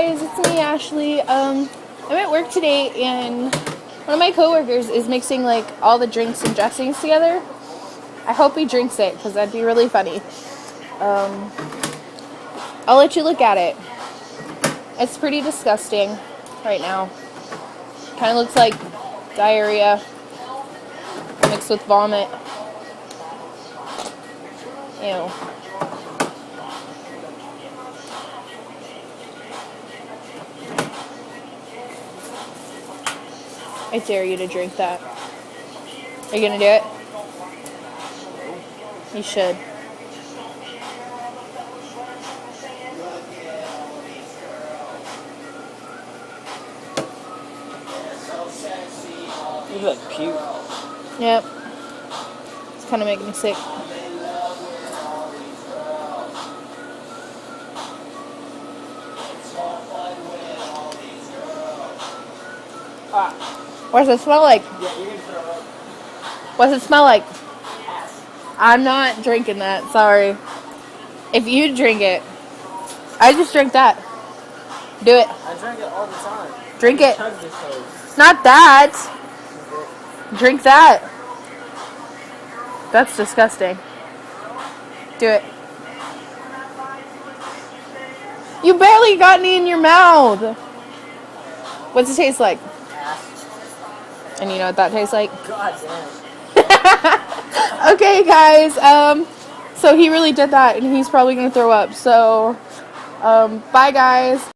guys, it's me, Ashley. I'm at work today, and one of my coworkers is mixing like all the drinks and dressings together. I hope he drinks it, because that'd be really funny. I'll let you look at it. It's pretty disgusting right now. Kind of looks like diarrhea mixed with vomit. Ew. I dare you to drink that. Are you gonna do it? You should. You look like puke. Yep. It's kind of making me sick. What does it smell like? Yeah, you're gonna throw up. What does it smell like? I'm not drinking that, sorry. If you drink it, I just drink that. Do it. I drink it all the time. Drink it. Chug this hose. Not that. Drink that. That's disgusting. Do it. You barely got any in your mouth. What's it taste like? Ass. And you know what that tastes like? God damn. Okay, guys. So he really did that, and he's probably gonna throw up. So, bye, guys.